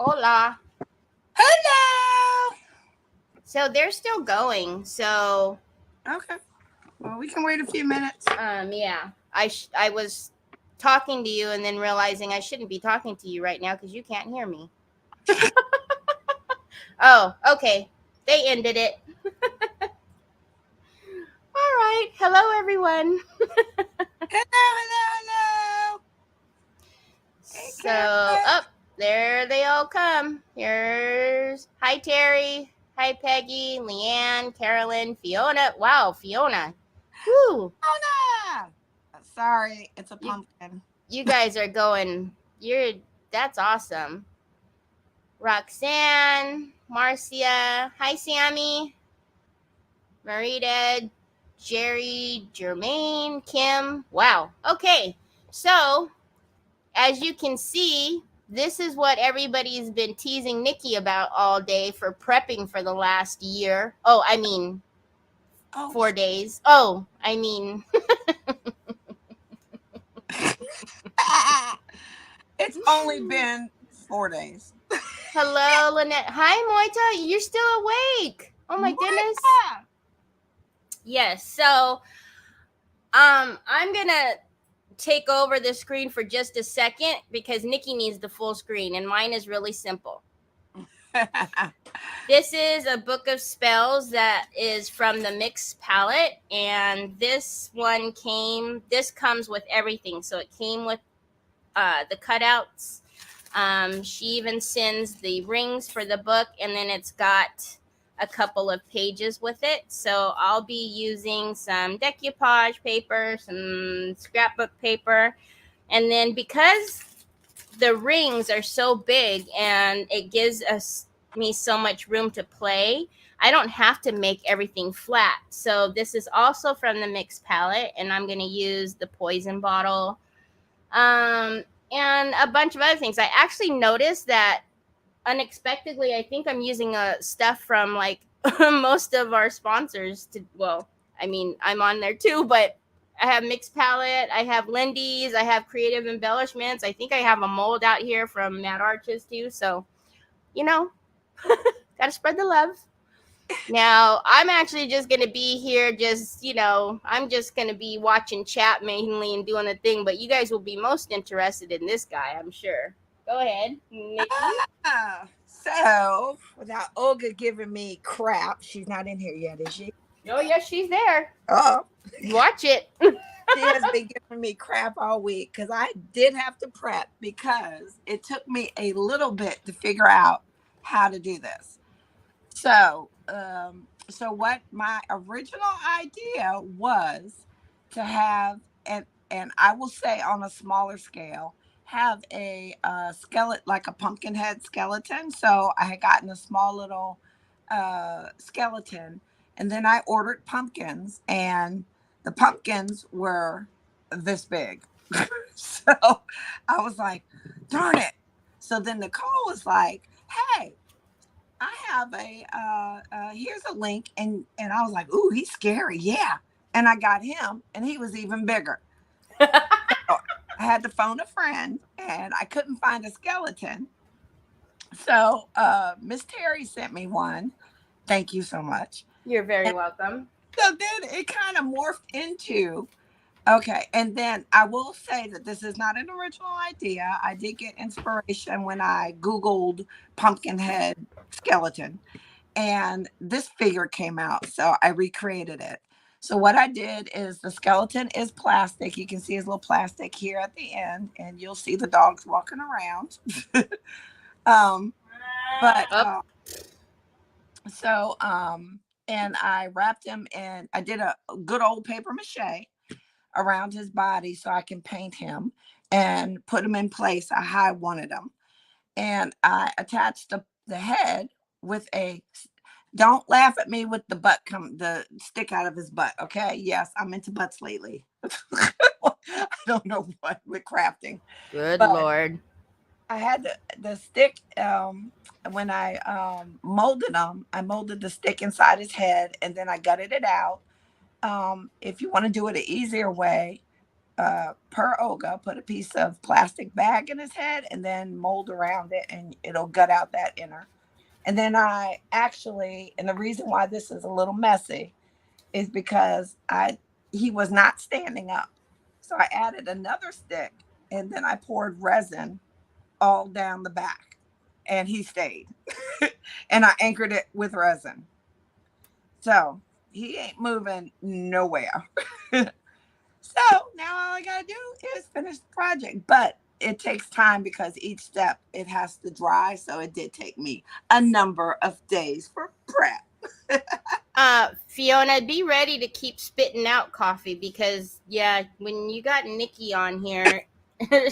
Hola. Hello. So they're still going. So Okay. Well, we can wait a few minutes. yeah. I was talking to you and then realizing I shouldn't be talking to you right now because you can't hear me. Oh, okay. They ended it. All right. Hello, everyone. Hello. Hey, So, Catherine. up there they all come. Here's hi Teri, hi Peggy, Leeanne, Carolyn, Fiona. Wow, Fiona. Woo. Fiona. Sorry, it's a You pumpkin. you guys are going. That's awesome. Roxanne, Marcia, hi Sammy, Marita, Jerry, Jermaine, Kim. Wow. Okay. So, as you can see, this is what everybody's been teasing Nikki about all day for prepping for the last year. Oh, I mean, Oh, 4 days. Oh, I mean, it's only been 4 days. hello, Lynette. Hi, Moita. You're still awake. Oh my goodness. Monica. Yes. So, I'm gonna take over the screen for just a second because Nikki needs the full screen, and mine is really simple. This is a book of spells that is from the mixed palette, and this comes with everything. So it came with the cutouts. She even sends the rings for the book, and then it's got a couple of pages with it. So I'll be using some decoupage paper, some scrapbook paper, and then because the rings are so big and it gives me so much room to play, I don't have to make everything flat. So this is also from the mixed palette, and I'm going to use the poison bottle and a bunch of other things. I actually noticed that unexpectedly, I think I'm using stuff from like most of our sponsors to, well, I mean, I'm on there too, but I have Mixed Palette, I have Lindy's, I have Creative Embellishments. I think I have a mold out here from Mad Arches too. So, you know, gotta spread the love. Now, I'm actually just going to be here, I'm just going to be watching chat mainly and doing the thing, but you guys will be most interested in this guy, I'm sure. Go ahead, Nikki. So, without Olga giving me crap, she's not in here yet, is she? Oh, yes, she's there. Oh, Watch it. she has been giving me crap all week because I did have to prep because it took me a little bit to figure out how to do this. So what my original idea was to have, and I will say on a smaller scale, have a skeleton, like a pumpkin head skeleton. So I had gotten a small little skeleton, and then I ordered pumpkins, and the pumpkins were this big. So I was like, darn it. So then Nicole was like, hey, I have here's a link, and I was like, ooh, he's scary, yeah. And I got him, and he was even bigger. So I had to phone a friend, and I couldn't find a skeleton. So Miss Teri sent me one. Thank you so much. You're very And welcome. so then it kind of morphed into okay. And then I will say that this is not an original idea. I did get inspiration when I Googled pumpkin head skeleton, and this figure came out, so I recreated it. So what I did is the skeleton is plastic. You can see his little plastic here at the end, and you'll see the dogs walking around. um, but Up. so and I wrapped him in. I did a good old paper mache around his body so I can paint him and put him in place how I wanted him. And I attached the head with a, don't laugh at me with the butt the stick out of his butt. Okay. Yes, I'm into butts lately. I don't know what with crafting, Good but Lord. I had the stick. When I molded him, I molded the stick inside his head, and then I gutted it out. If you want to do it an easier way, per Olga, put a piece of plastic bag in his head and then mold around it, and it'll gut out that inner. And then I actually, and the reason why this is a little messy is because he was not standing up. So I added another stick and then I poured resin all down the back and he stayed. And I anchored it with resin. So he ain't moving nowhere. So now all I gotta do is finish the project. But it takes time because each step it has to dry. So it did take me a number of days for prep. Fiona, be ready to keep spitting out coffee because when you got Nikki on here,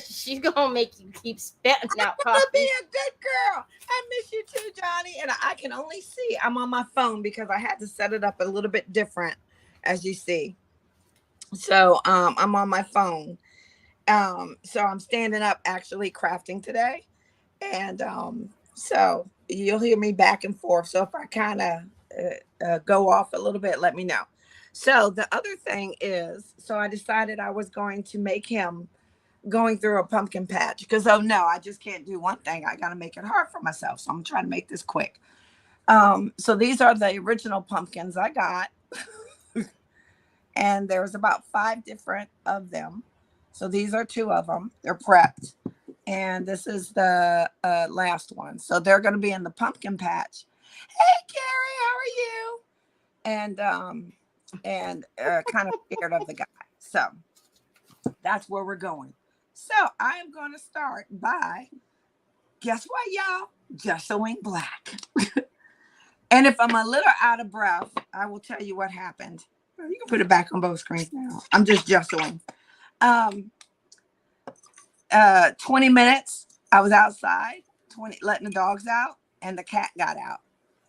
she's gonna make you keep spitting out coffee. Be a good girl. I miss you too, Johnny. And I can only see I'm on my phone because I had to set it up a little bit different, as you see. So I'm on my phone. So I'm standing up actually crafting today. And so you'll hear me back and forth. So if I kind of go off a little bit, let me know. So the other thing is, so I decided I was going to make him going through a pumpkin patch because, oh no, I just can't do one thing. I got to make it hard for myself. So I'm trying to make this quick. So these are the original pumpkins I got. And there was about 5 different of them. So these are 2 of them. They're prepped. And this is the last one. So they're going to be in the pumpkin patch. Hey, Carrie, how are you? And kind of scared of the guy. So that's where we're going. So I am going to start by, guess what, y'all? Gessoing black. And if I'm a little out of breath, I will tell you what happened. You can put it back on both screens now. I'm just gessoing. 20 minutes, I was outside, letting the dogs out, and the cat got out.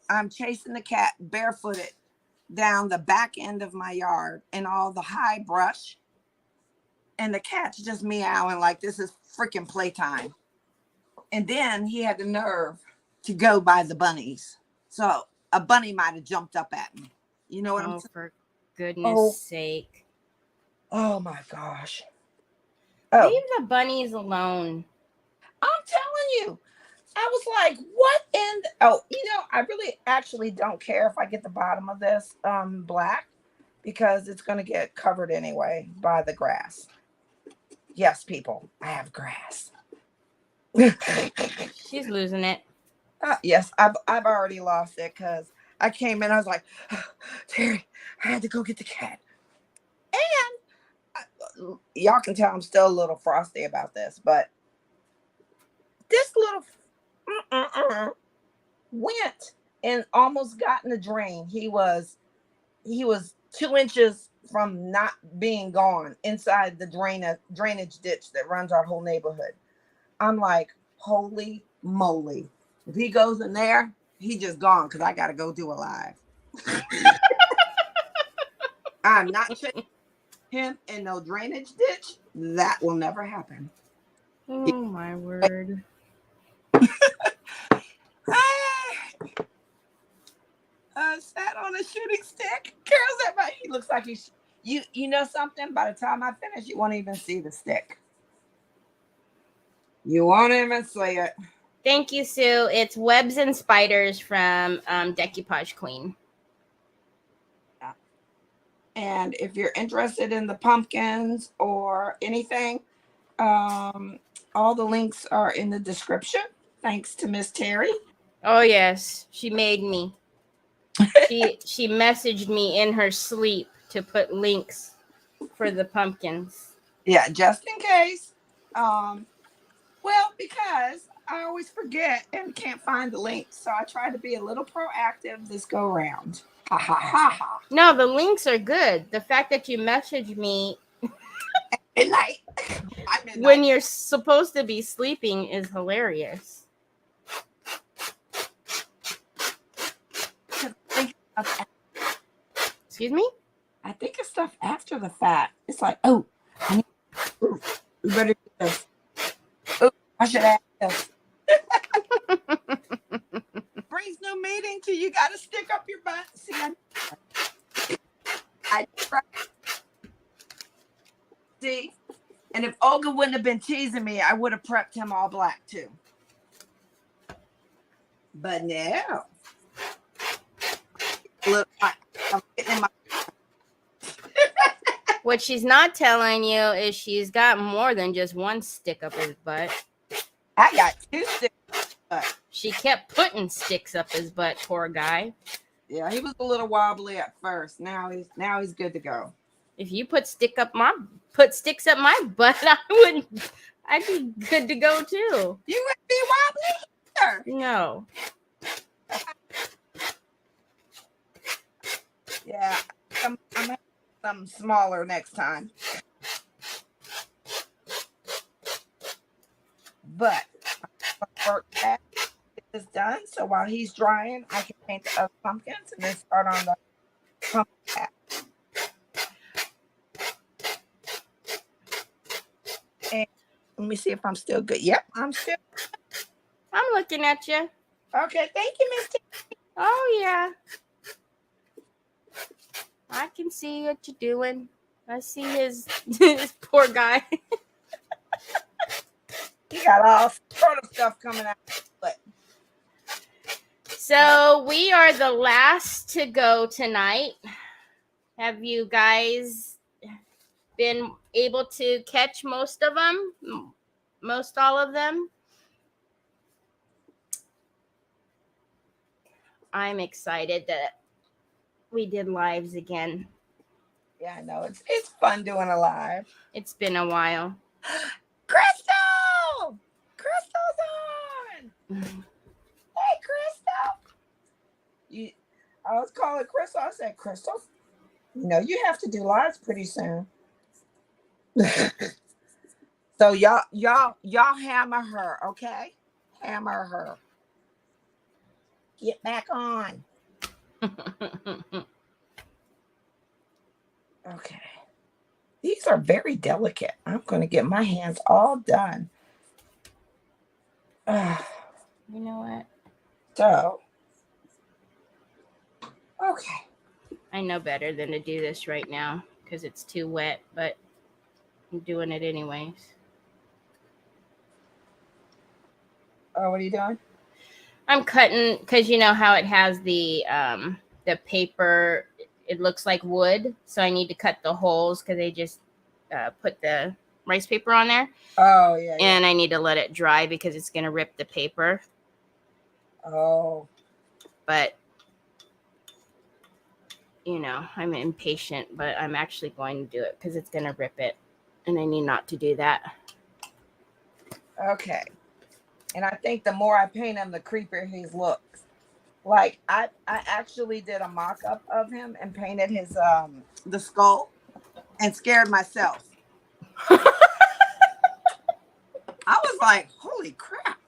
I'm chasing the cat barefooted down the back end of my yard in all the high brush. And the cat's just meowing like this is freaking playtime. And then he had the nerve to go by the bunnies. So a bunny might have jumped up at me. You know what I'm saying? For goodness sake. Oh my gosh. Leave the bunnies alone. I'm telling you. I was like, what in I really actually don't care if I get the bottom of this black because it's going to get covered anyway by the grass. Yes, people, I have grass. She's losing it. Yes, I've already lost it because I came in, I was like, oh, Teri, I had to go get the cat. And y'all can tell I'm still a little frosty about this, but this little went and almost got in the drain. He was 2 inches from not being gone inside the drainage ditch that runs our whole neighborhood. I'm like, holy moly. If he goes in there, he just gone because I got to go do a live. I'm not chasing him in no drainage ditch. That will never happen. Oh, my word. Sat on a shooting stick. Carol's at my, he looks like he's, you know something? By the time I finish, you won't even see the stick. You won't even see it. Thank you, Sue. It's Webs and Spiders from Decoupage Queen. And if you're interested in the pumpkins or anything, all the links are in the description. Thanks to Miss Teri. Oh, yes. She made me. She messaged me in her sleep to put links for the pumpkins. Yeah, just in case. Well, because I always forget and can't find the links, so I try to be a little proactive this go round. Ha ha ha ha. No, the links are good. The fact that you messaged me at night when you're supposed to be sleeping is hilarious. Excuse me? I think it's stuff after the fact. It's like, oh, we better do this. Oh, I should add this. Brings no meaning to you. Got to stick up your butt. See, See? And if Olga wouldn't have been teasing me, I would have prepped him all black too. But now, look, I'm getting in my. What she's not telling you is she's got more than just one stick up his butt. I got 2 sticks. She kept putting sticks up his butt, poor guy. Yeah, he was a little wobbly at first. Now he's good to go. If you put sticks up my butt, I'd be good to go too. You wouldn't be wobbly either. No. Yeah, I'm having something smaller next time. But work that is done. So while he's drying, I can paint the other pumpkins and then start on the pumpkin hat. And let me see if I'm still good. Yep, I'm still. I'm looking at you. Okay, thank you, Miss Teri. Oh yeah. I can see what you're doing. I see his poor guy. He got all sort of stuff coming out. But So we are the last to go tonight. Have you guys been able to catch most of them? Most all of them? I'm excited that we did lives again. yeah, I know it's fun doing a live. It's been a while. Crystal! Crystal's on! Hey, Crystal! I was calling Crystal. I said, Crystal, you have to do lives pretty soon. So y'all hammer her, okay? Hammer her. Get back on. Okay. These are very delicate. I'm going to get my hands all done. You know what? So, okay. I know better than to do this right now because it's too wet, but I'm doing it anyways. Oh, what are you doing? I'm cutting because you know how it has the paper. It looks like wood, so I need to cut the holes because they just put the rice paper on there. Oh, yeah. And I need to let it dry because it's going to rip the paper. Oh. But, I'm impatient, but I'm actually going to do it because it's going to rip it. And I need not to do that. Okay. And I think the more I paint him, the creepier he looks. Like, I actually did a mock-up of him and painted his the skull and scared myself. I was like, holy crap.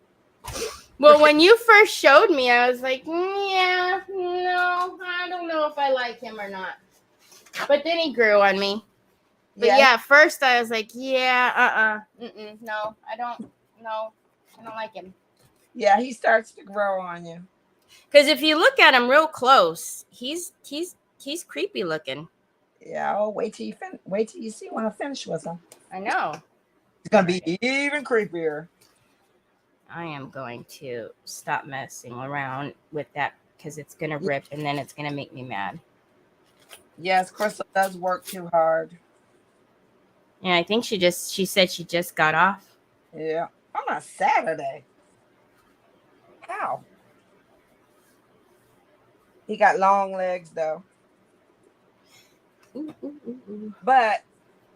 Well, when you first showed me, I was like, yeah, no, I don't know if I like him or not. But then he grew on me. But yeah, at first I was like, yeah, no, I don't like him. Yeah, he starts to grow on you. Because if you look at him real close, he's creepy looking. Yeah, wait till you see when I finish with him. I know. It's gonna be even creepier. I am going to stop messing around with that because it's gonna rip and then it's gonna make me mad. Yes, Crystal does work too hard. Yeah, I think she said she just got off. Yeah, on a Saturday. How? He got long legs though. Ooh. But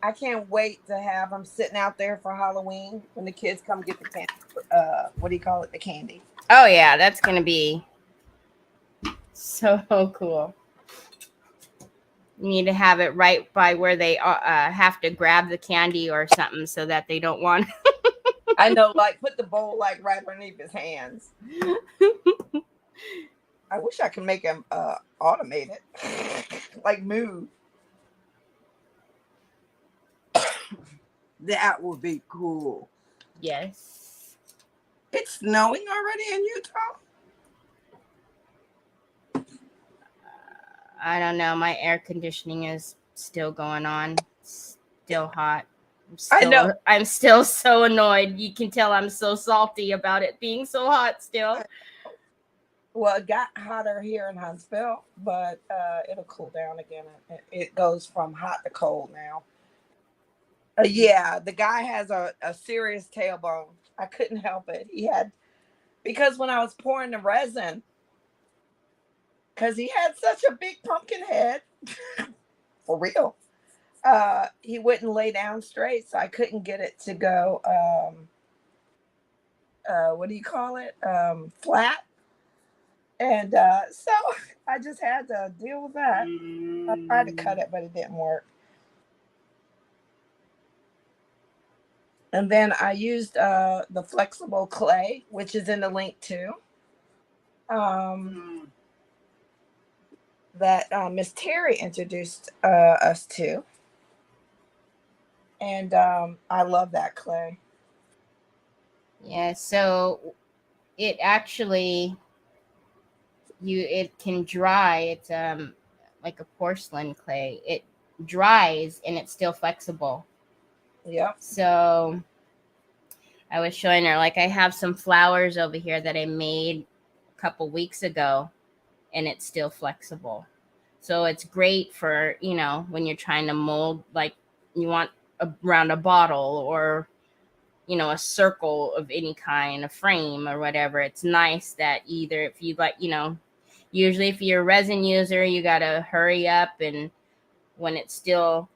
I can't wait to have him sitting out there for Halloween when the kids come get the candy. What do you call it? The candy. Oh yeah, that's gonna be so cool. You need to have it right by where they have to grab the candy or something so that they don't want. I know, like put the bowl like right underneath his hands. I wish I could make him automated, like move. That would be cool. Yes. It's snowing already in Utah? I don't know. My air conditioning is still going on. It's still hot. I know. I'm still so annoyed. You can tell I'm so salty about it being so hot still. Well, it got hotter here in Huntsville, but it'll cool down again. It goes from hot to cold now. Yeah, the guy has a serious tailbone. I couldn't help it. He had, because when I was pouring the resin, because he had such a big pumpkin head, for real, he wouldn't lay down straight, so I couldn't get it to go, what do you call it? Flat. And so I just had to deal with that. I tried to cut it, but it didn't work. And then I used the flexible clay, which is in the link too. That Miss Teri introduced us to. And I love that clay. Yeah, so it actually it can dry. It's like a porcelain clay. It dries and it's still flexible. Yep. So I was showing her, like, I have some flowers over here that I made a couple weeks ago, and it's still flexible. So it's great for, you know, when you're trying to mold, like you want around a bottle or, you know, a circle of any kind, a frame or whatever. It's nice that either if you like, you know, usually if you're a resin user, you got to hurry up and when it's still,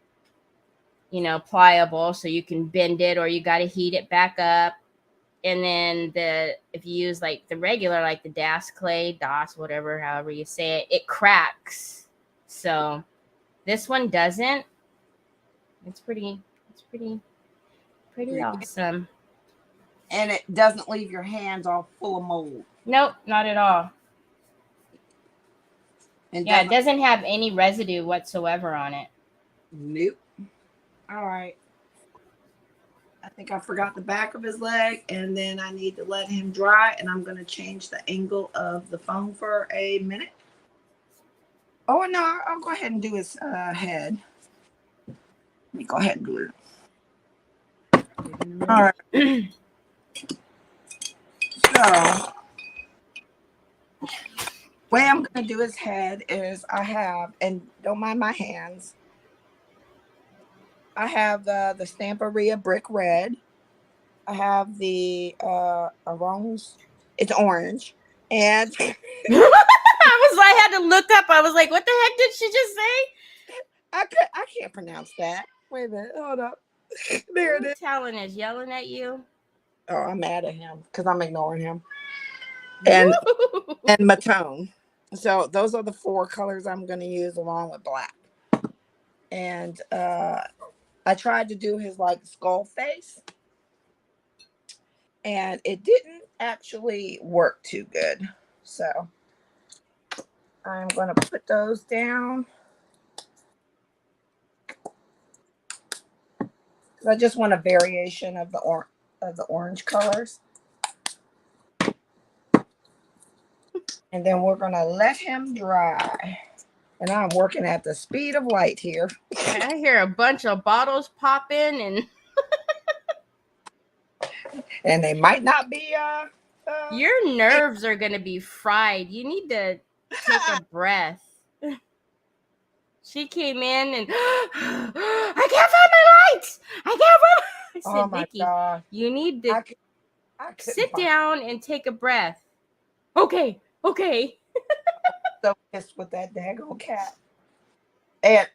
you know, pliable so you can bend it, or you got to heat it back up. And then if you use like the regular, like the DAS clay, DOS, whatever, however you say it, it cracks. So this one doesn't. It's pretty awesome. And it doesn't leave your hands all full of mold. Nope, not at all. And yeah, it doesn't have any residue whatsoever on it. Nope. All right. I think I forgot the back of his leg, and then I need to let him dry, and I'm going to change the angle of the phone for a minute. Oh, no, I'll go ahead and do his head. Let me go ahead and do it. All right. So, the way I'm going to do his head is I have, and don't mind my hands, I have the Stamperia Brick Red. I have the orange. It's orange. And I had to look up. I was like, what the heck did she just say? I can't pronounce that. Wait a minute. Hold up. There it is. Talon is yelling at you. Oh, I'm mad at him because I'm ignoring him. And Matone. So those are the 4 colors I'm going to use along with black. And I tried to do his like skull face, and it didn't actually work too good. So I'm going to put those down. I just want a variation of the orange colors. And then we're going to let him dry. And I'm working at the speed of light here. I hear a bunch of bottles popping and and they might not be your nerves are going to be fried. You need to take a breath. She came in and I can't find my lights. I can't find. I said, oh my Vicky, God. you need to I sit down and take a breath. Okay. So pissed with that daggone cat. And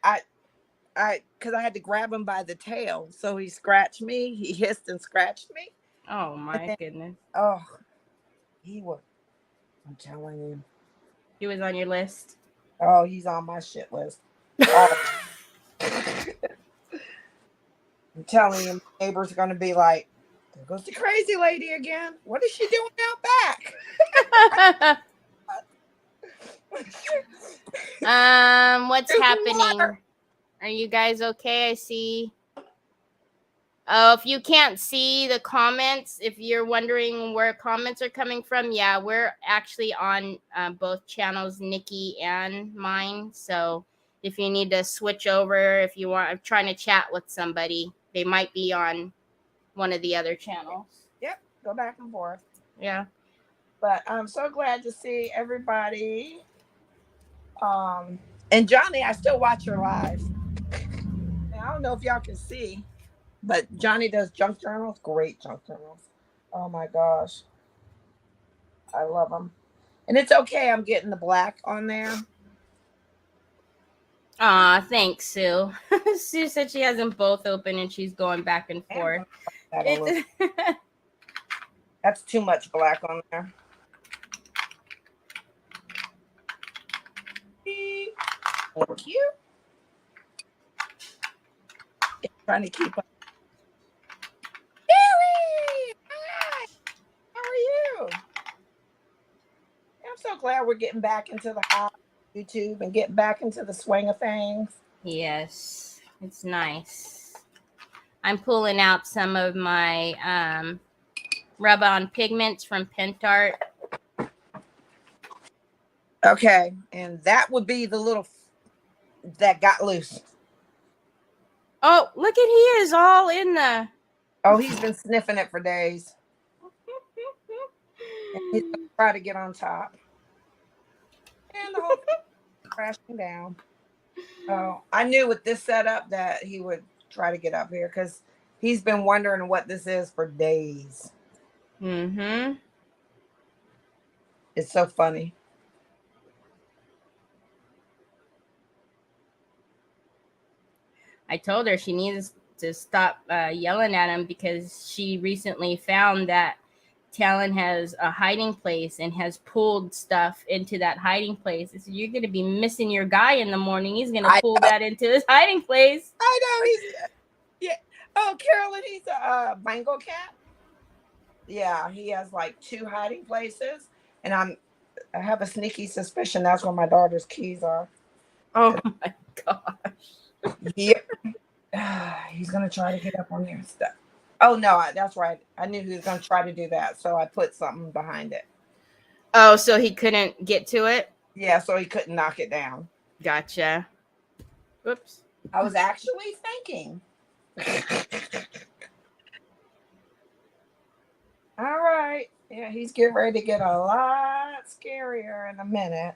because I had to grab him by the tail, so he scratched me. He hissed and scratched me. Oh my goodness. Oh, he was. I'm telling you. He was on your list. Oh, he's on my shit list. Oh. I'm telling you, my neighbors are going to be like, there goes the crazy lady again. What is she doing out back? What's There's happening? water. Are you guys okay? I see. Oh, if you can't see the comments, if you're wondering where comments are coming from, yeah, we're actually on both channels, Nikki and mine. So if you need to switch over, if you want, I'm trying to chat with somebody, They might be on one of the other channels. Yep, go back and forth. Yeah. But I'm so glad to see everybody. And Johnny, I still watch your lives. And I don't know if y'all can see, but Johnny does junk journals. Great junk journals. Oh my gosh. I love them. And it's okay. I'm getting the black on there. Aw, thanks, Sue. Sue said she has them both open and she's going back and forth. That's too much black on there. Thank you. Trying to keep up. Teri! Hi! How are you? I'm so glad we're getting back into the YouTube and getting back into the swing of things. Yes, it's nice. I'm pulling out some of my rub-on pigments from Pentart. Okay, and that would be the little that got loose. Oh, look at, he is all in the... Oh, he's been sniffing it for days. And he's gonna try to get on top. And the whole thing crashing down. Oh, I knew with this setup that he would try to get up here because he's been wondering what this is for days. Mm-hmm. It's so funny. I told her she needs to stop yelling at him because she recently found that Talon has a hiding place and has pulled stuff into that hiding place. I said, you're going to be missing your guy in the morning. He's going to pull that into his hiding place. I know. Yeah. Oh, Carolyn, he's a Bengal cat. Yeah, he has like 2 hiding places. And I have a sneaky suspicion that's where my daughter's keys are. Oh my gosh. Yep. He's going to try to get up on there and stuff. Oh, no, that's right. I knew he was going to try to do that. So I put something behind it. Oh, so he couldn't get to it? Yeah, so he couldn't knock it down. Gotcha. Whoops. I was actually thinking. All right. Yeah, he's getting ready to get a lot scarier in a minute.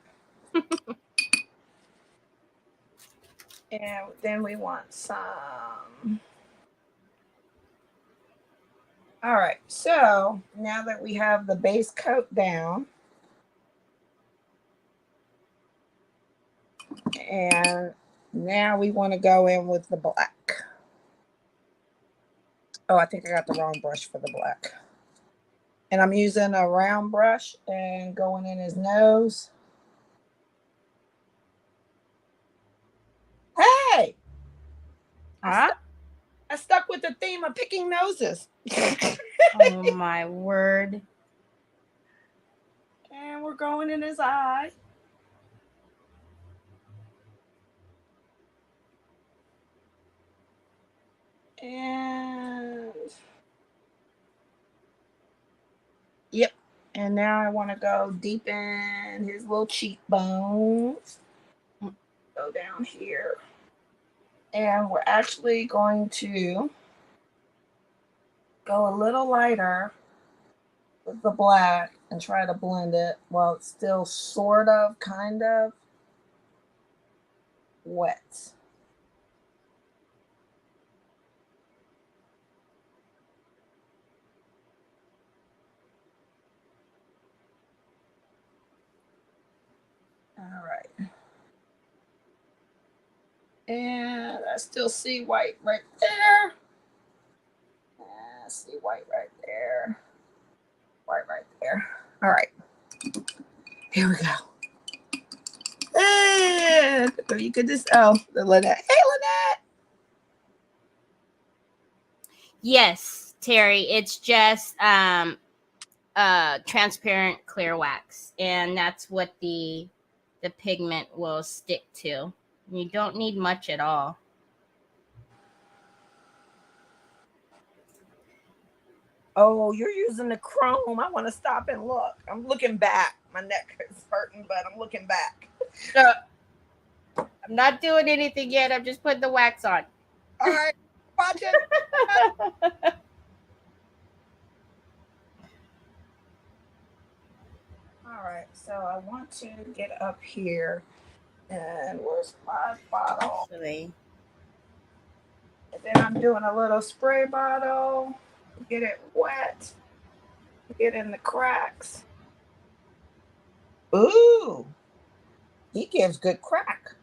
And then we want some. All right. So now that we have the base coat down, and now we want to go in with the black. Oh, I think I got the wrong brush for the black. And I'm using a round brush and going in his nose. Hey! Huh? I stuck with the theme of picking noses. Oh my word. And we're going in his eye. And yep. And now I want to go deep in his little cheekbones. Go down here. And we're actually going to go a little lighter with the black and try to blend it while it's still sort of, kind of wet. All right. And I still see white right there. And I see white right there. White right there. All right. Here we go. And you could just, oh, the Lynette. Hey, Lynette. Yes, Teri. It's just transparent clear wax, and that's what the pigment will stick to. You don't need much at all. Oh, you're using the chrome. I want to stop and look. I'm looking back. My neck is hurting, but I'm looking back. I'm not doing anything yet. I'm just putting the wax on. All right. watching. All right, so I want to get up here, and where's my bottle? Actually, And then I'm doing a little spray bottle. Get it wet. Get in the cracks. Ooh, he gives good crack.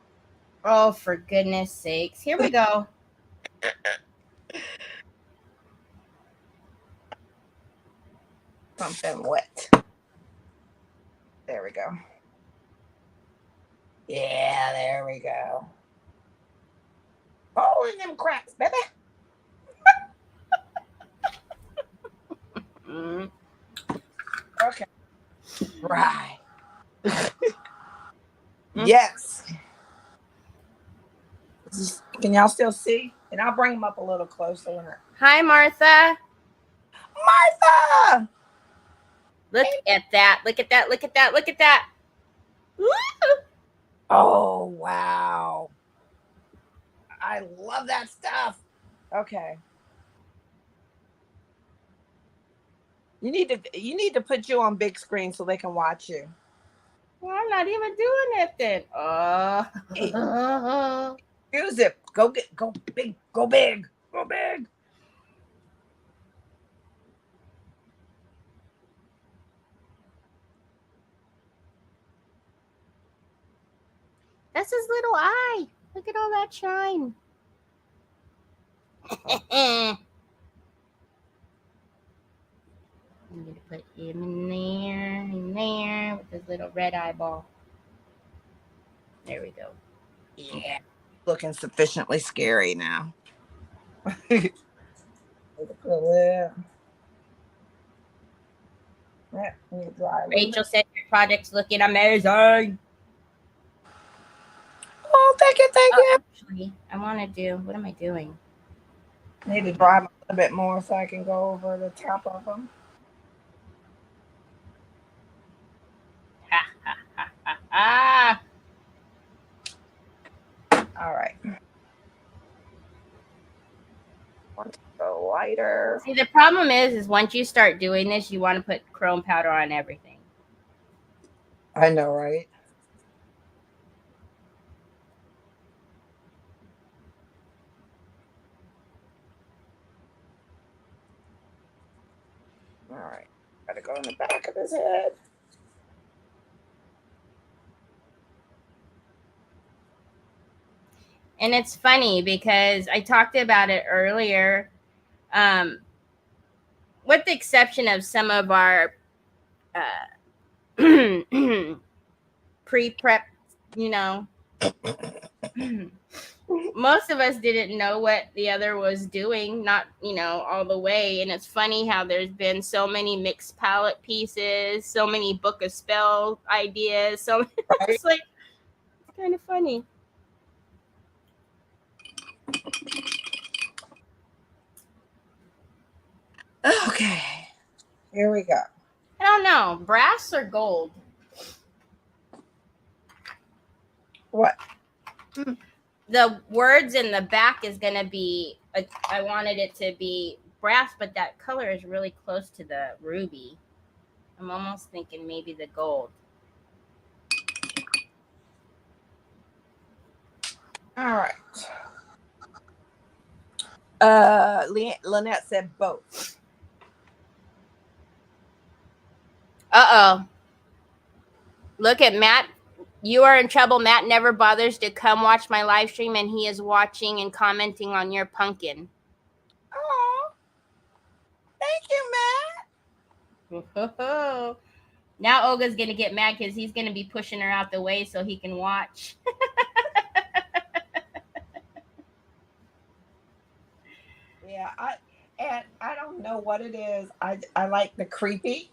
oh, for goodness sakes. Here we go. Something wet. There we go. Yeah, there we go. All in them cracks, baby. Mm. Okay. Right. Yes. Can y'all still see? And I'll bring them up a little closer. Hi, Martha. Martha! Look at that. Look at that. Look at that. Look at that. Woo! Oh, wow. I love that stuff. Okay. You need to put you on big screen so they can watch you. Well, I'm not even doing it then. Oh. Use it. Go big. Go big. Go big. That's his little eye. Look at all that shine. I need to put him in there with his little red eyeball. There we go. Yeah. Looking sufficiently scary now. Rachel said your project's looking amazing. Oh, thank you. Actually, I want to do, what am I doing? I need to dry them a little bit more so I can go over the top of them. Ha, ha, ha, ha, ha. All right. Want to go lighter. See, the problem is once you start doing this, you want to put chrome powder on everything. I know, right? All right. Gotta go in the back of his head. And it's funny because I talked about it earlier. With the exception of some of our pre-prep, most of us didn't know what the other was doing, not, all the way. And it's funny how there's been so many mixed palette pieces, so many book of spell ideas. So it's like, it's kind of funny. Okay. Here we go. I don't know, brass or gold? What? The words in the back is going to be, I wanted it to be brass, but that color is really close to the ruby. I'm almost thinking maybe the gold. All right. Lynette said both. Uh-oh. Look at Matt. You are in trouble. Matt never bothers to come watch my live stream, and he is watching and commenting on your pumpkin. Oh, thank you, Matt. Now Olga's going to get mad because he's going to be pushing her out the way so he can watch. Yeah, I don't know what it is. I like the creepy.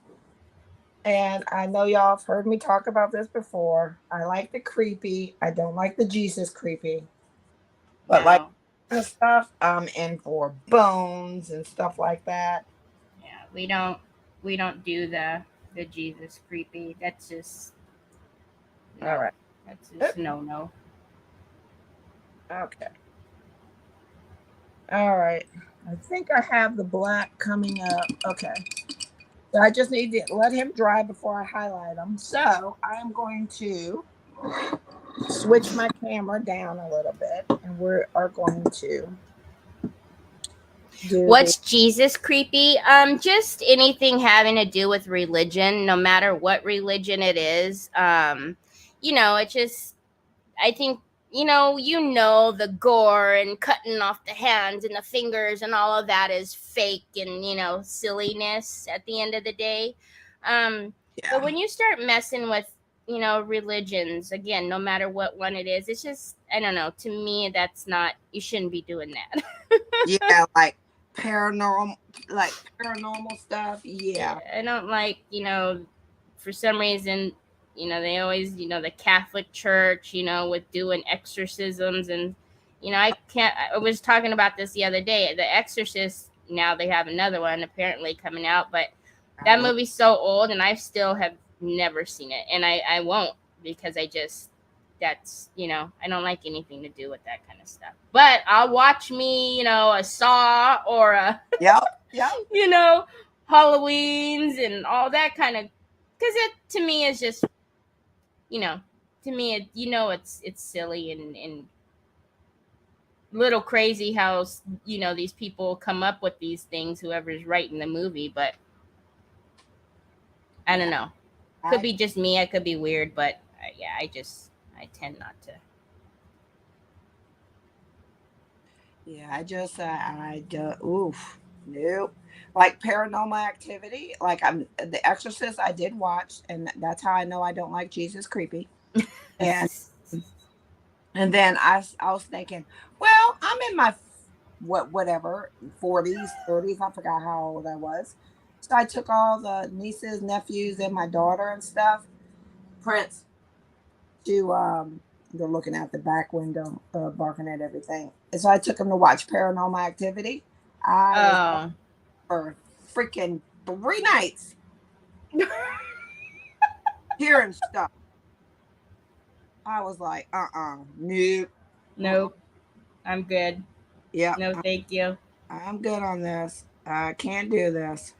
And I know y'all have heard me talk about this before. I like the creepy. I don't like the Jesus creepy. But like the stuff, I'm in for bones and stuff like that. Yeah, we don't do the Jesus creepy. That's just no. All right. That's just no. Okay. All right. I think I have the black coming up. Okay. So I just need to let him dry before I highlight them. So I am going to switch my camera down a little bit, and we are going to do What's Jesus creepy? Just anything having to do with religion, no matter what religion it is. It just, I think, the gore and cutting off the hands and the fingers and all of that is fake and, silliness at the end of the day. But when you start messing with, religions, again, no matter what one it is, it's just, I don't know, to me, that's not, you shouldn't be doing that. yeah, like paranormal, stuff. Yeah. I don't like, for some reason, they always, the Catholic Church, with doing exorcisms and, I can't, I was talking about this the other day. The Exorcist, now they have another one apparently coming out, but that movie's so old and I still have never seen it. And I won't because that's, I don't like anything to do with that kind of stuff. But I'll watch me, a Saw or a, Yep. Halloween's and all that kind of, because it to me is just, to me it's silly and little crazy how these people come up with these things, whoever's writing the movie, but I don't know. Could be just me. I could be weird, but I tend not to. Yeah, I do. Oof, nope. Like Paranormal Activity, like The Exorcist. I did watch, and that's how I know I don't like Jesus creepy. And and then I was thinking, well, I'm in my whatever 40s, 30s. I forgot how old I was. So I took all the nieces, nephews, and my daughter and stuff, Prince, to they're looking out the back window, barking at everything. And so I took them to watch Paranormal Activity. I was for freaking 3 nights hearing stuff. I was like, Nope. I'm good. Yeah. No, thank you. I'm good on this. I can't do this.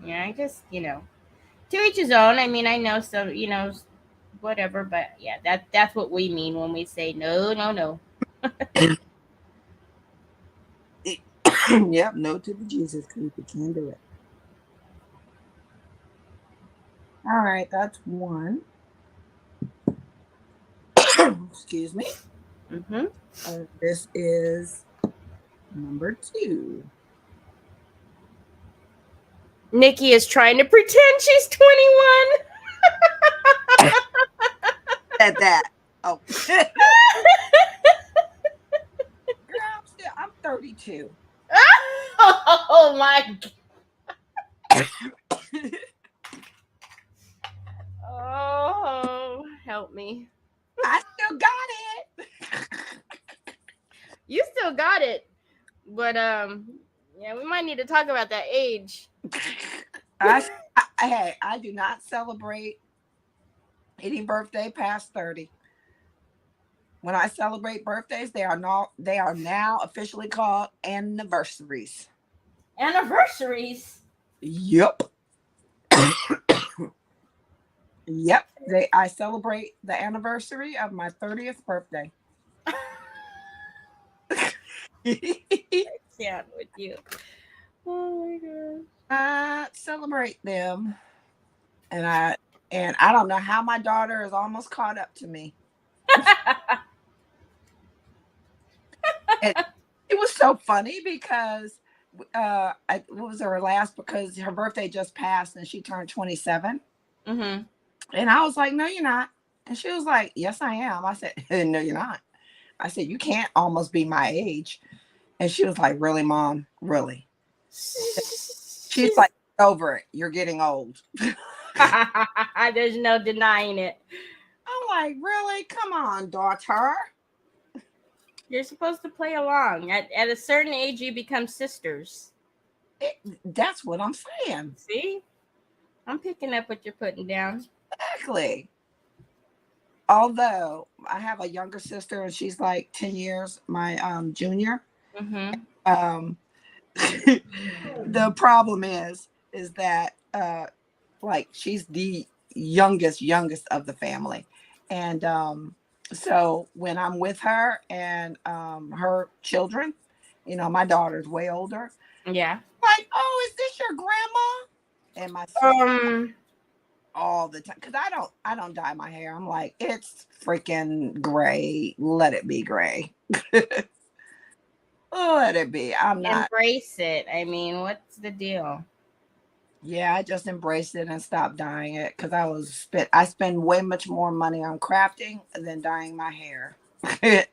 Yeah, I just, to each his own. I mean, I know some, whatever, but yeah, that's what we mean when we say no, no, no. Yep, no to the Jesus creepy. Can't do it. All right, that's one. Excuse me. Mm-hmm. This is number 2. Nikki is trying to pretend she's 21. Said that. Oh. Girl, I'm 32. Oh my God. Oh, help me. I still got it. You still got it. But yeah, we might need to talk about that age. Hey, I do not celebrate any birthday past 30. When I celebrate birthdays, they are now officially called anniversaries. Anniversaries? Yep. Yep. I celebrate the anniversary of my 30th birthday. I can't with you. Oh my God. I celebrate them. And I don't know how my daughter is almost caught up to me. And it was so funny because what was her last, because her birthday just passed and she turned 27. Mm-hmm. And I was like, no, you're not. And she was like, yes, I am. I said, no, you're not. I said, you can't almost be my age. And she was like, really, Mom? Really? She's like, over it. You're getting old. There's no denying it. I'm like, really? Come on, daughter. You're supposed to play along. At a certain age, you become sisters. That's what I'm saying. See? I'm picking up what you're putting down. Exactly. Although I have a younger sister and she's like 10 years my junior. Mm-hmm. The problem is that like she's the youngest of the family, and so when I'm with her and her children, you know, my daughter's way older, Yeah. like, oh, is this your grandma? And my sister Um. all the time, because I don't dye my hair. I'm like, it's freaking gray, let it be gray. Let it be. I'm not. Embrace it. I mean, what's the deal? Yeah, I just embraced it and stopped dyeing it because I spend way much more money on crafting than dyeing my hair. And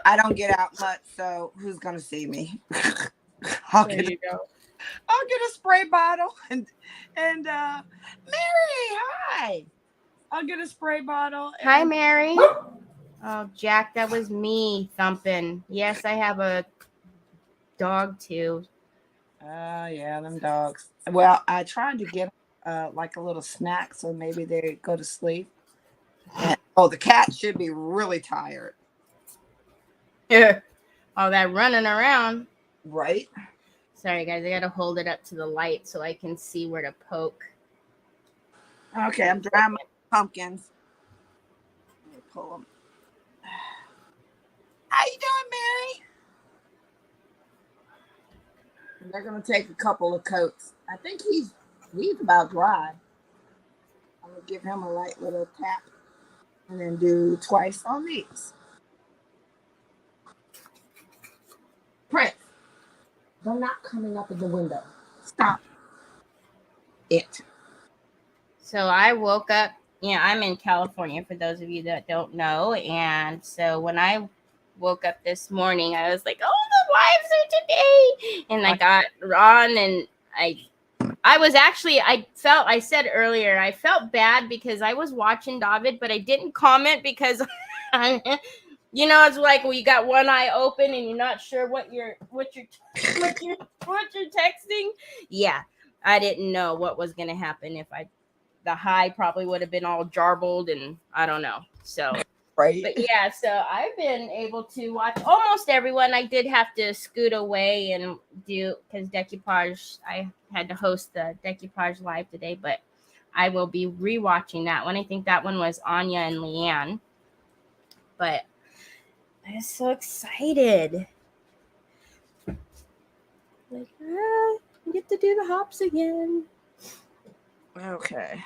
I don't get out much, so who's gonna see me? I'll There get you go. a spray bottle and Mary, hi. I'll get a spray bottle Hi, and Mary. Oh, Jack, that was me thumping. Yes, I have a dog too. yeah, them dogs. Well, I tried to get like a little snack so maybe they go to sleep. And oh, the cat should be really tired. All that running around. Right? Sorry, guys. I got to hold it up to the light so I can see where to poke. Okay, I'm drying my pumpkins. Let me pull them. How you doing, Mary? They're gonna take a couple of coats. I think he's about dry. I'm gonna give him a light little tap and then do twice on these. Prince, they're not coming up in the window. Stop it. So I woke up. Yeah, I'm in California for those of you that don't know. And so when I woke up this morning, I was like, "Oh, the wives are today!" And I got on, and I was actually, I said earlier, I felt bad because I was watching David, but I didn't comment because, you know, it's like, well, you got one eye open and you're not sure what you're texting. Yeah, I didn't know what was going to happen if the high probably would have been all jarbled and I don't know. So, Right. but yeah, so I've been able to watch almost everyone. I did have to scoot away and do because decoupage. I had to host the decoupage live today, but I will be rewatching that one. I think that one was Anja and Leeanne. But I'm so excited. Like, I get to do the hops again. Okay.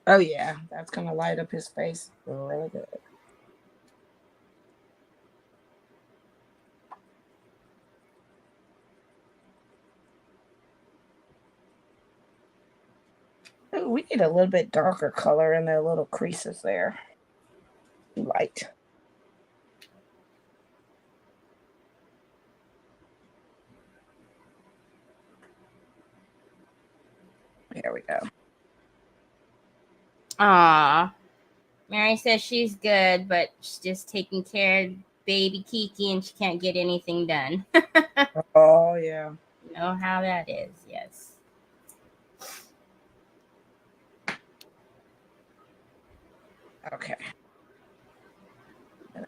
Oh yeah, that's gonna light up his face really good. Ooh, we need a little bit darker color in their little creases there. Light. There we go. Aw. Mary says she's good, but she's just taking care of baby Kiki and she can't get anything done. Oh yeah. You know how that is, yes. Okay. All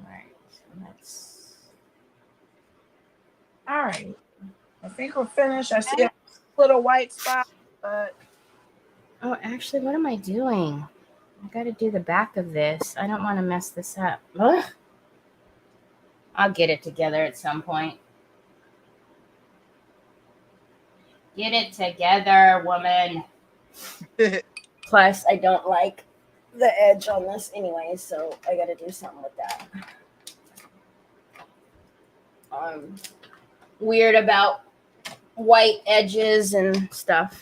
right. All right. I think we're finished. I see a little white spot, but Oh, actually, what am I doing? I got to do the back of this. I don't want to mess this up. Ugh. I'll get it together at some point. Get it together, woman. Plus, I don't like the edge on this anyway, so I got to do something with that. I'm weird about white edges and stuff.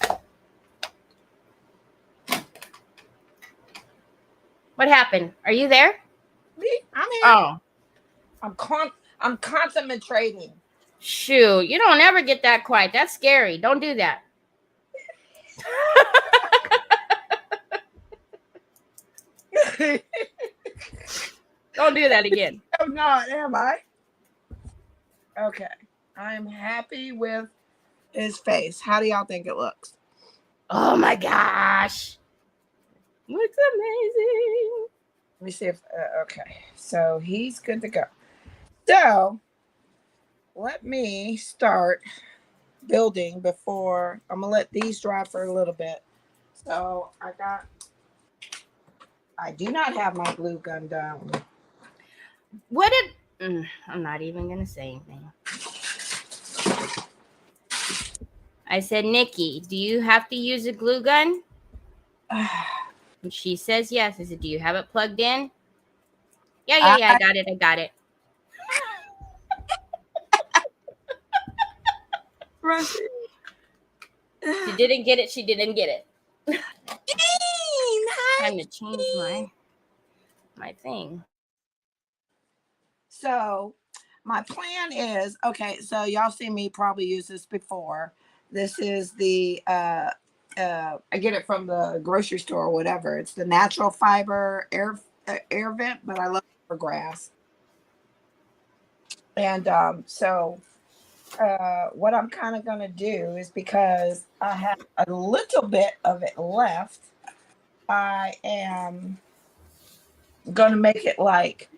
What happened? Are you there? me, I'm here. Oh, I'm concentrating. shoot. You don't ever get that quiet. That's scary. Don't do that. Don't do that again. I'm not, am I? Okay. I'm happy with his face. How do y'all think it looks? Oh my gosh. Looks amazing. Let me see if, okay. So he's good to go. So let me start building before I'm gonna let these dry for a little bit. So I do not have my glue gun down. What did I'm not even gonna say anything. I said, Nikki, do you have to use a glue gun? And she says yes. I said, do you have it plugged in? Yeah, I got it. I got it. She didn't get it. She didn't get it. Time to change my thing. So my plan is, okay, so y'all seen me probably use this before. This is the I get it from the grocery store or whatever. It's the natural fiber air vent, but I love it for grass. And so what I'm kind of going to do is, because I have a little bit of it left, I am going to make it like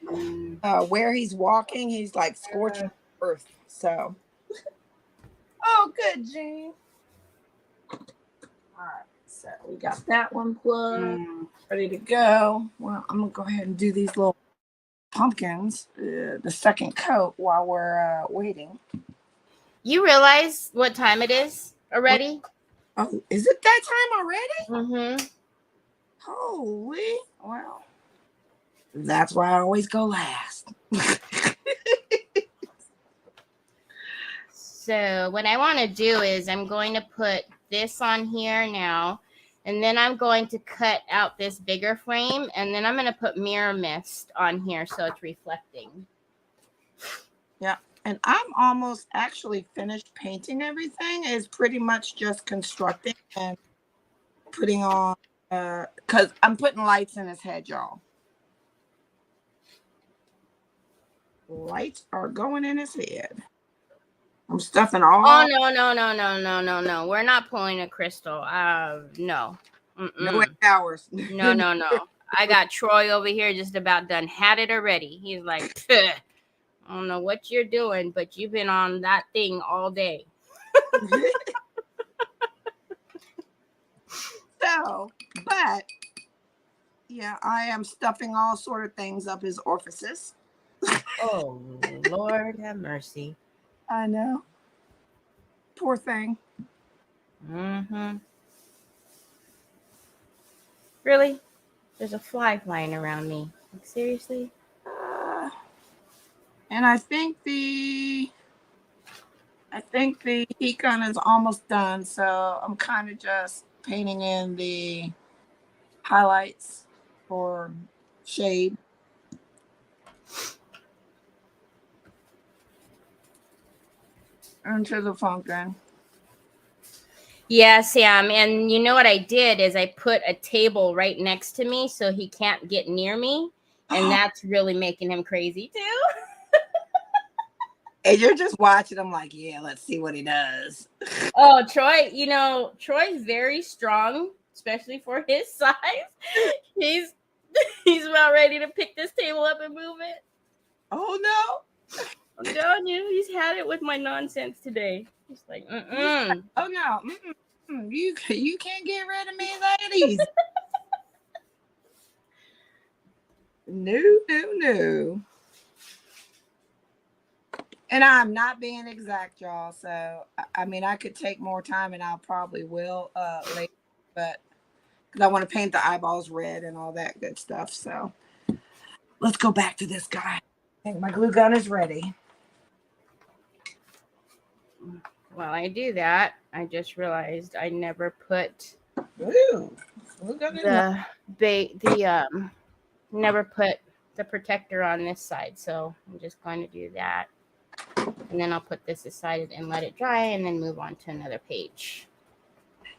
where he's walking, he's like scorching earth. So, oh, good, Jean. All right, so we got that one plugged, ready to go. Well, I'm going to go ahead and do these little pumpkins, the second coat, while we're waiting. You realize what time it is already? Oh, is it that time already? Mm-hmm. Holy, well, that's why I always go last. So what I want to do is I'm going to put this on here now, and then I'm going to cut out this bigger frame, and then I'm going to put mirror mist on here so it's reflecting. Yeah, and I'm almost actually finished painting everything. It's pretty much just constructing and putting on, because I'm putting lights in his head, y'all. Lights are going in his head. I'm stuffing all. Oh, no. We're not pulling a crystal. No. No hours. No. I got Troy over here just about done. Had it already. He's like, I don't know what you're doing, but you've been on that thing all day. So, but yeah, I am stuffing all sort of things up his orifices. Oh, Lord have mercy. I know. Poor thing. Mm-hmm. Really? There's a fly flying around me. Like, seriously? And I think the heat gun is almost done, so I'm kind of just painting in the highlights for shade. Into the pumpkin. Yeah, Sam. And you know what I did is I put a table right next to me so he can't get near me. And that's really making him crazy too. And you're just watching him like, yeah, let's see what he does. Oh, Troy, Troy's very strong, especially for his size. He's about ready to pick this table up and move it. Oh no. I'm telling you, he's had it with my nonsense today. He's like, oh no. You can't get rid of me that easy. No. And I'm not being exact, y'all. So I mean, I could take more time, and I'll probably will later, but because I want to paint the eyeballs red and all that good stuff. So let's go back to this guy. I think my glue gun is ready. While I do that, I just realized I never put never put the protector on this side. So I'm just going to do that. And then I'll put this aside and let it dry and then move on to another page.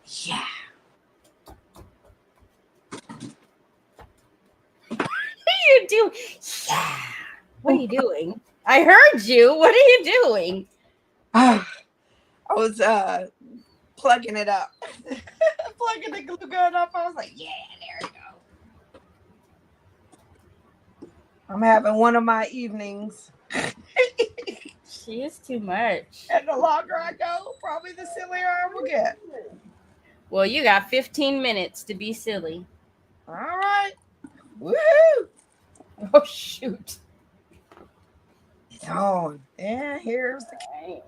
Yeah. What are you doing? Yeah. What are you doing? I heard you. What are you doing? I was plugging it up. Plugging the glue gun up. I was like, yeah, there we go. I'm having one of my evenings. She is too much. And the longer I go, probably the sillier I will get. Well, you got 15 minutes to be silly. All right. Woohoo! Oh, shoot. It's on. And here's the Right.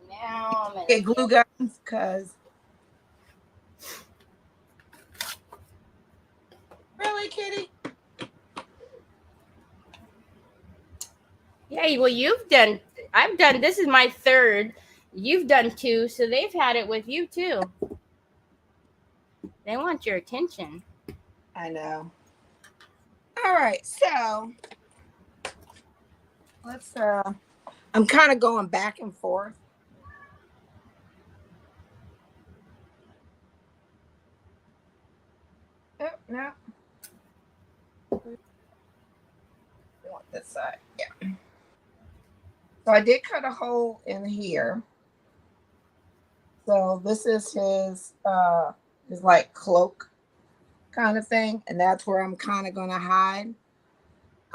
Now I'm going get glue guns because really, Kitty? Yeah, well, I've done, this is my third. You've done two, so they've had it with you too. They want your attention. I know. All right, so let's I'm kind of going back and forth. Oh, no. I want this side. Yeah. So I did cut a hole in here. So this is his like cloak kind of thing, and that's where I'm kind of going to hide.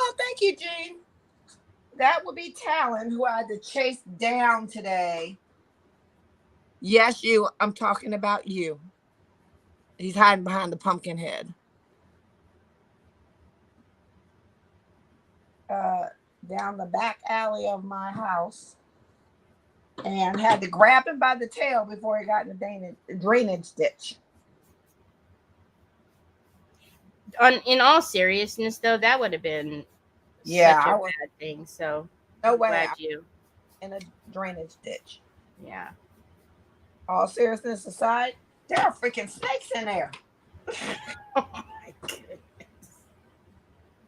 Oh, thank you, Jean. That would be Talon, who I had to chase down today. Yes, you. I'm talking about you. He's hiding behind the pumpkin head. Down the back alley of my house, and had to grab him by the tail before he got in the drainage ditch. In all seriousness, though, that would have been such a bad thing. So no way. Glad you in a drainage ditch. Yeah. All seriousness aside, there are freaking snakes in there. Oh my goodness.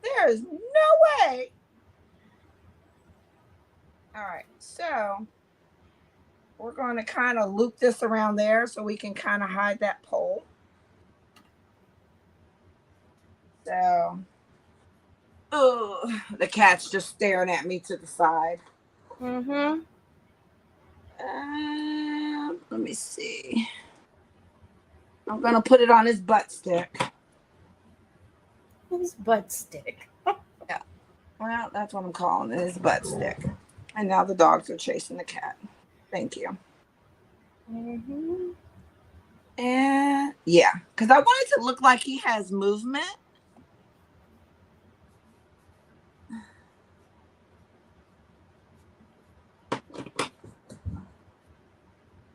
There is no way. All right, so we're going to kind of loop this around there so we can kind of hide that pole. So, oh, the cat's just staring at me to the side. Mm-hmm. Let me see. I'm going to put it on his butt stick. His butt stick. Yeah. Well, that's what I'm calling it, his butt stick. And now the dogs are chasing the cat. Thank you. Mm-hmm. And yeah, because I want it to look like he has movement.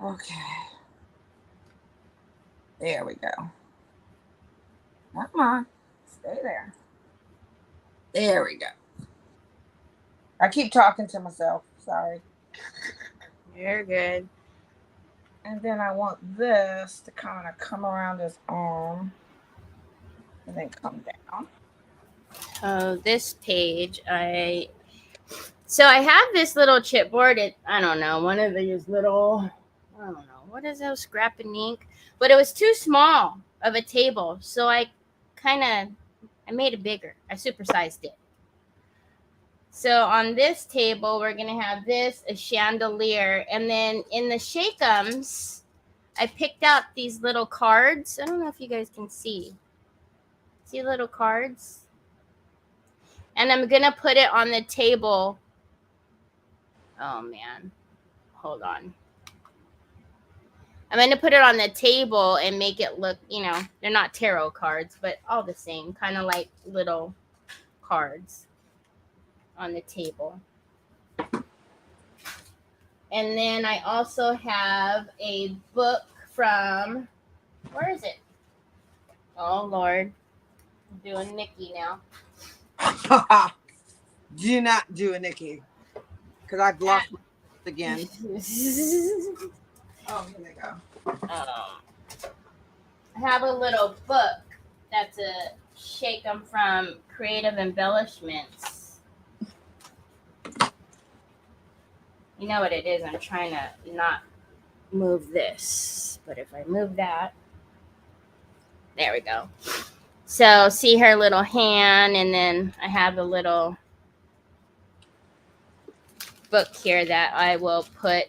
Okay. There we go. Come on. Stay there. There we go. I keep talking to myself. Sorry. You're good. And then I want this to kind of come around his arm and then come down. Oh, this page, So I have this little chipboard. I don't know, one of these little, I don't know, what is those, scrap and ink? But it was too small of a table, so I made it bigger. I supersized it. So on this table, we're going to have this, a chandelier, and then in the Shake'ems, I picked out these little cards. I don't know if you guys can see. See little cards? And I'm going to put it on the table. Oh, man. Hold on. I'm going to put it on the table and make it look, they're not tarot cards, but all the same, kind of like little cards on the table. And then I also have a book from, where is it? Oh, Lord. I'm doing Nikki now. Do not do a Nikki. Because I've lost my again. Oh, here they go. I have a little book that's a Shake'em from Creative Embellishments. You know what it is. I'm trying to not move this. But if I move that, there we go. So see her little hand, and then I have a little book here that I will put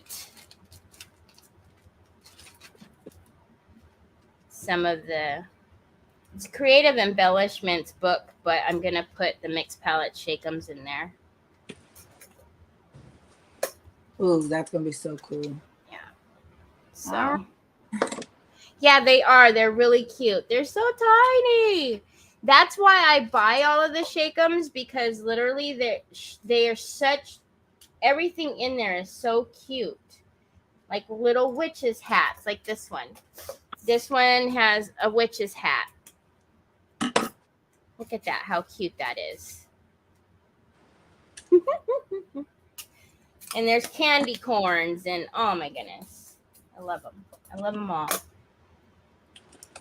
some of the It's Creative Embellishments book, but I'm going to put the mixed palette Shake'ems in there. Ooh, that's going to be so cool. Yeah. So, yeah, they are. They're really cute. They're so tiny. That's why I buy all of the Shake'ems, because literally they are such, everything in there is so cute. Like little witches hats, like this one. This one has a witch's hat. Look at that, how cute that is. And there's candy corns, and oh my goodness. I love them. I love them all.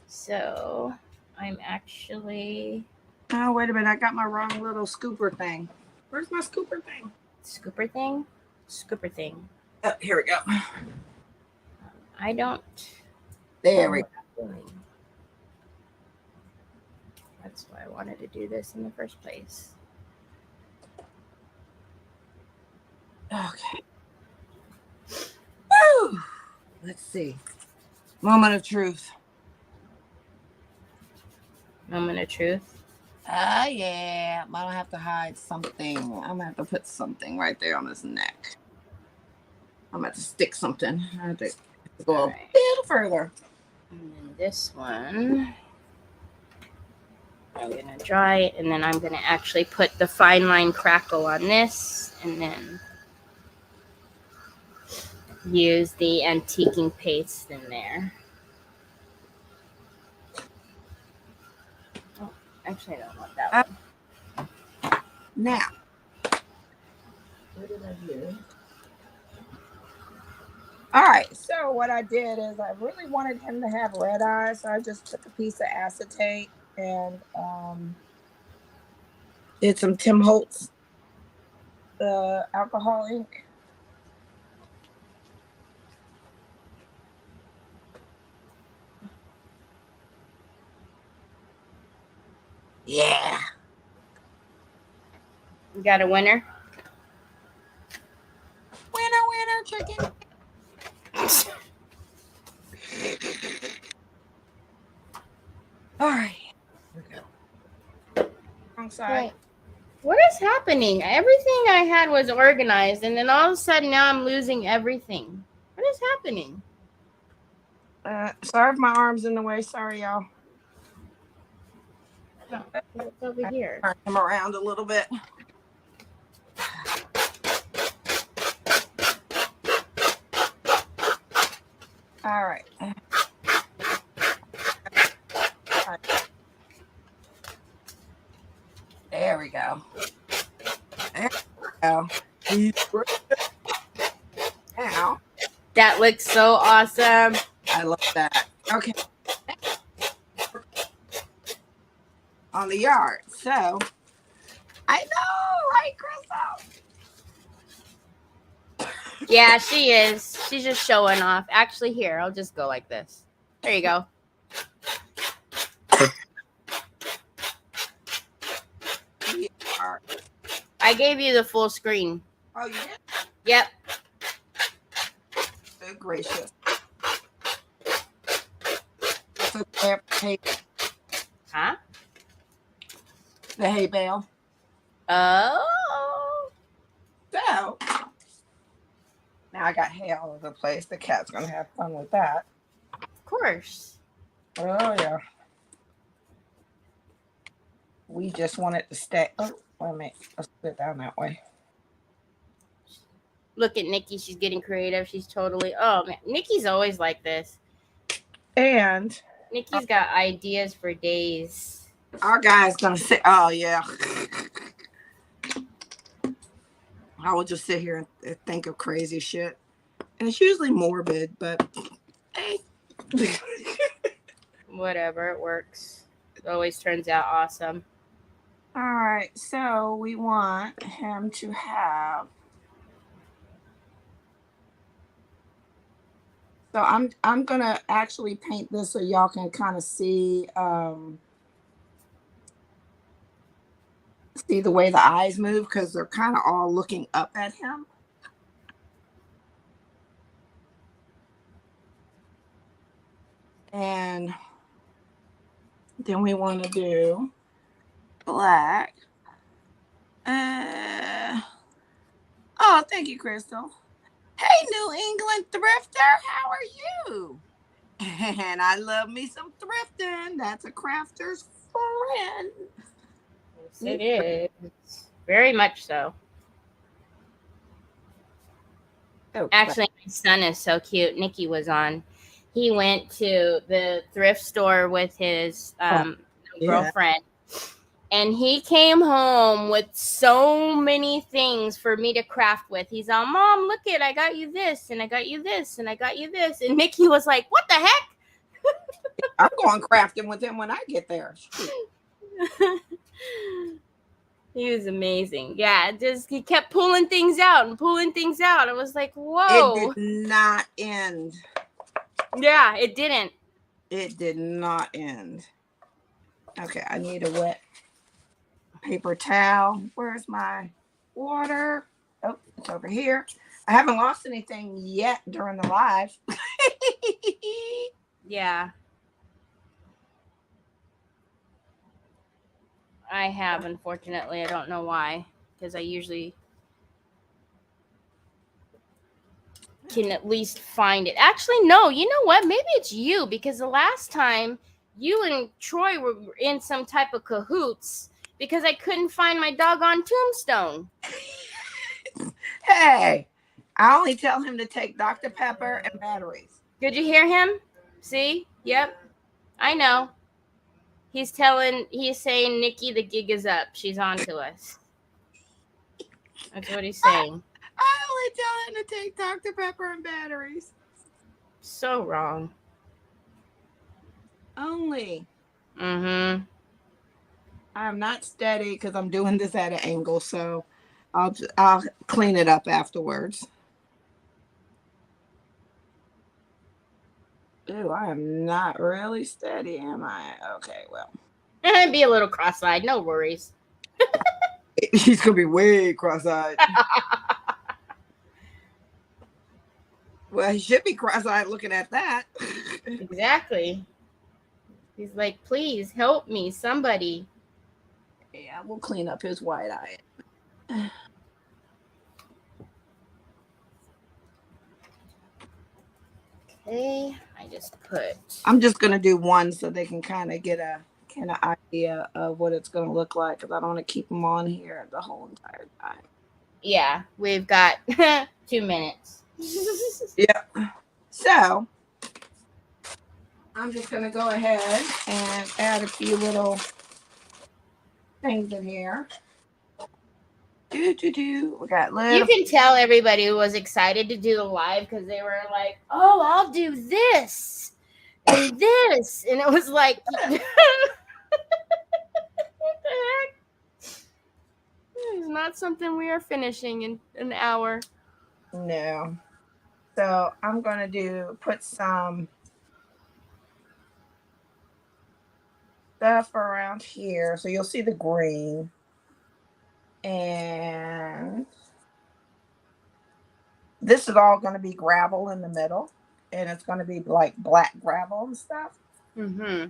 So I'm actually... Oh, wait a minute. I got my wrong little scooper thing. Where's my scooper thing? Scooper thing? Scooper thing. Oh, here we go. I don't... There we go. That's why I wanted to do this in the first place. Okay. Woo! Let's see. Moment of truth. Moment of truth. Yeah. I don't have to hide something. I'm going to have to put something right there on his neck. I'm going to have to stick something. I have to go a little further. And then this one, I'm going to dry it, and then I'm going to actually put the fine line crackle on this, and then use the antiquing paste in there. Oh, actually, I don't want that one. Now, what did I do? All right, so what I did is I really wanted him to have red eyes, so I just took a piece of acetate and did some Tim Holtz alcohol ink. Yeah. You got a winner? Winner, chicken. All right. Okay. Wrong side. Right. What is happening? Everything I had was organized, and then all of a sudden now I'm losing everything. What is happening? Sorry if my arm's in the way. Sorry, y'all. No, it's over here. Turn him around a little bit. All right. There we go. There we go. Now. That looks so awesome. I love that. Okay. On the yard. So, I know, right, Crystal? Yeah, she is. She's just showing off. Actually, here, I'll just go like this. There you go. I gave you the full screen. Oh, you did? Yep. Good gracious. Huh? The hay bale. Oh. So, now I got hay all over the place. The cat's going to have fun with that. Of course. Oh, yeah. We just want it to stay. Oh, wait a minute. Let's put it down that way. Look at Nikki. She's getting creative. She's totally... Oh, man. Nikki's always like this. And Nikki's got ideas for days. our guy's going to say, oh, yeah. I will just sit here and think of crazy shit. And it's usually morbid, but hey. Whatever. It works. It always turns out awesome. All right. So we want him to have... So I'm going to actually paint this so y'all can kind of see the way the eyes move, because they're kind of all looking up at him. And Then we want to do black. Oh, thank you, Crystal. Hey, New England thrifter, how are you? And I love me some thrifting. That's a crafter's friend. Yes, it is. Very much so. Okay. Actually, my son is so cute. Nikki was on. He went to the thrift store with his Yeah. girlfriend, and he came home with so many things for me to craft with. He's all, Mom, look it, I got you this, and I got you this, and I got you this. And Nikki was like, what the heck? I'm going crafting with him when I get there. He was amazing. Yeah, just he kept pulling things out and pulling things out. I was like, It whoa. did not end. Yeah, it didn't. It did not end. Okay, I need a wet paper towel. Where's my water? Oh, it's over here. I haven't lost anything yet during the live. Yeah. I have, unfortunately. I don't know why, because I usually can at least find it. Actually, no, you know what? Maybe it's you, because the last time you and Troy were in some type of cahoots because I couldn't find my doggone tombstone. Hey, I only tell him to take Dr. Pepper and batteries. Did you hear him? See? Yep. I know. He's saying, Nikki, the gig is up. She's on to us. That's what he's saying. I only tell him to take Dr. Pepper and batteries. So wrong. Only. Mm-hmm. I'm not steady because I'm doing this at an angle, so I'll clean it up afterwards. Ooh, I am not really steady, am I? Okay, well. Be a little cross-eyed. No worries. He's gonna be way cross-eyed. Well, he should be cross-eyed looking at that. Exactly. He's like, please help me, somebody. Yeah, we'll clean up his white eye. Okay, I just put. I'm just gonna do one so they can kind of get a idea of what it's gonna look like, because I don't want to keep them on here the whole entire time. Yeah, we've got 2 minutes. Yeah. So I'm just gonna go ahead and add a few little things in here. We got little. You can tell everybody was excited to do the live because they were like, "Oh, I'll do this and this," and it was like, what the heck? It's not something we are finishing in an hour. No. So I'm gonna put some stuff around here, so you'll see the green, and this is all going to be gravel in the middle, and it's going to be like black gravel and stuff. Mm-hmm.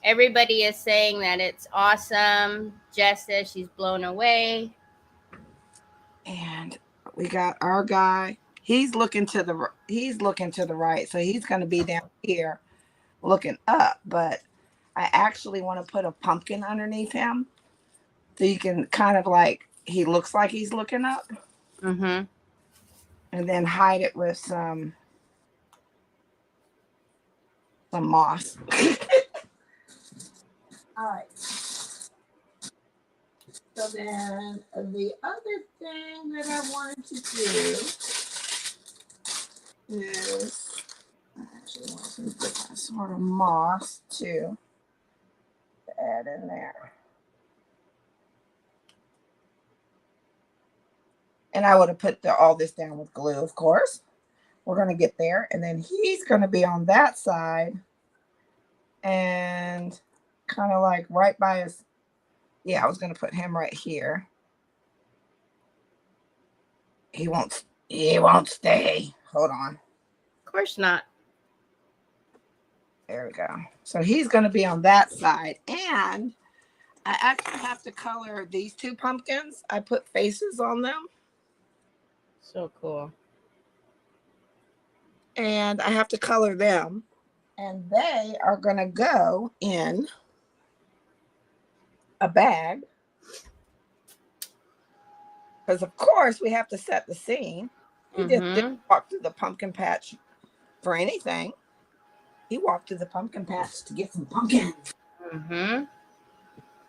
Everybody is saying that it's awesome. Jess says she's blown away. And we got our guy. He's looking to the right, so he's going to be down here looking up. But I actually want to put a pumpkin underneath him, so you can kind of like he looks like he's looking up. Mm-hmm. And then hide it with some moss. All right. So then the other thing that I wanted to do is I actually want some different sort of moss too to add in there. And I would have put all this down with glue, of course. We're going to get there. And then he's going to be on that side and kind of like right by his. Yeah, I was going to put him right here. He won't stay. Hold on. Of course not. There we go. So he's going to be on that side. And I actually have to color these two pumpkins. I put faces on them. So cool. And I have to color them. And they are going to go in a bag. Because, of course, we have to set the scene. He just didn't walk through the pumpkin patch for anything. He walked to the pumpkin patch to get some pumpkins.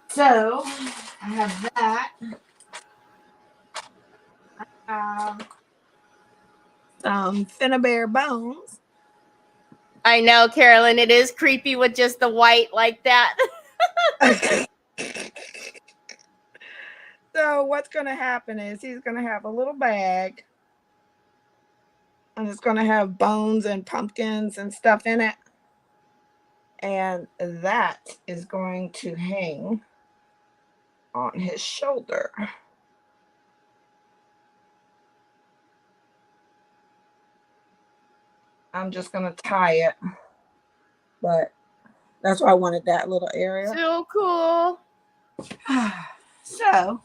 So I have that. I have some Finnabair bones. I know, Carolyn. It is creepy with just the white like that. So what's going to happen is he's going to have a little bag. And it's going to have bones and pumpkins and stuff in it. And that is going to hang on his shoulder. I'm just going to tie it. But that's why I wanted that little area. So cool. So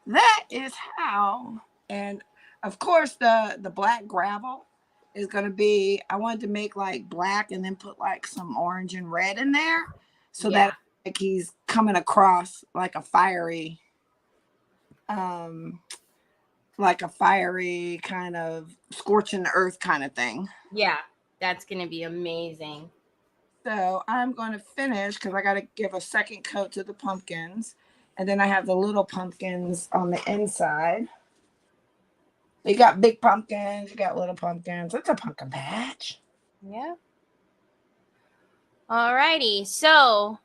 that is how. And of course, the black gravel is going to be, I wanted to make like black and then put like some orange and red in there. So that like he's coming across like a fiery kind of scorching the earth kind of thing. Yeah, that's going to be amazing. So I'm going to finish because I got to give a second coat to the pumpkins. And then I have the little pumpkins on the inside. You got big pumpkins, you got little pumpkins. It's a pumpkin patch. Yeah. All righty. So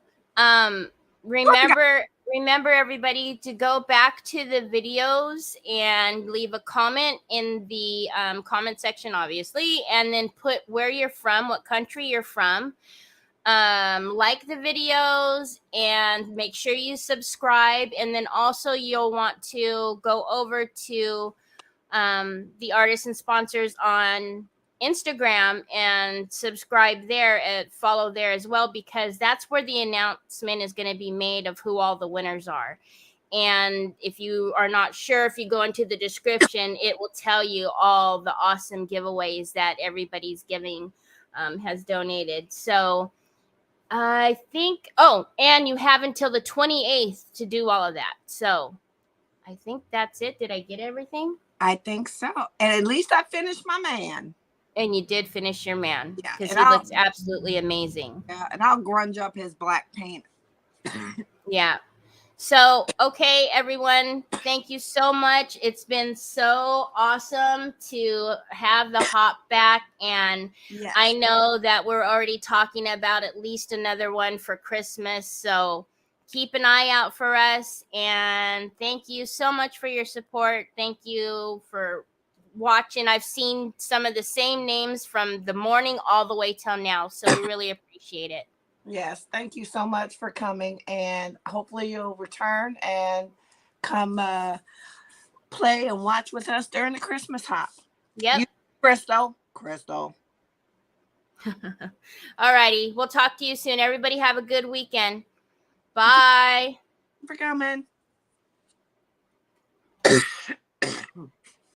remember everybody to go back to the videos and leave a comment in the comment section, obviously, and then put where you're from, what country you're from. Like the videos and make sure you subscribe, and then also you'll want to go over to the artists and sponsors on Instagram and subscribe there and follow there as well, because that's where the announcement is going to be made of who all the winners are. And if you are not sure, if you go into the description, it will tell you all the awesome giveaways that everybody's giving has donated. So I think, and you have until the 28th to do all of that. So I think that's it. Did I get everything? I think so. And at least I finished my man. And you did finish your man. Yeah. Because he looks absolutely amazing. Yeah. And I'll grunge up his black paint. Yeah. So, okay, everyone, thank you so much. It's been so awesome to have the hop back. And I know that we're already talking about at least another one for Christmas. So keep an eye out for us. And thank you so much for your support. Thank you for watching. I've seen some of the same names from the morning all the way till now. So we really appreciate it. Yes, thank you so much for coming, and hopefully you'll return and come play and watch with us during the Christmas hop. Yep. Crystal. All righty. We'll talk to you soon. Everybody have a good weekend. Bye. For coming.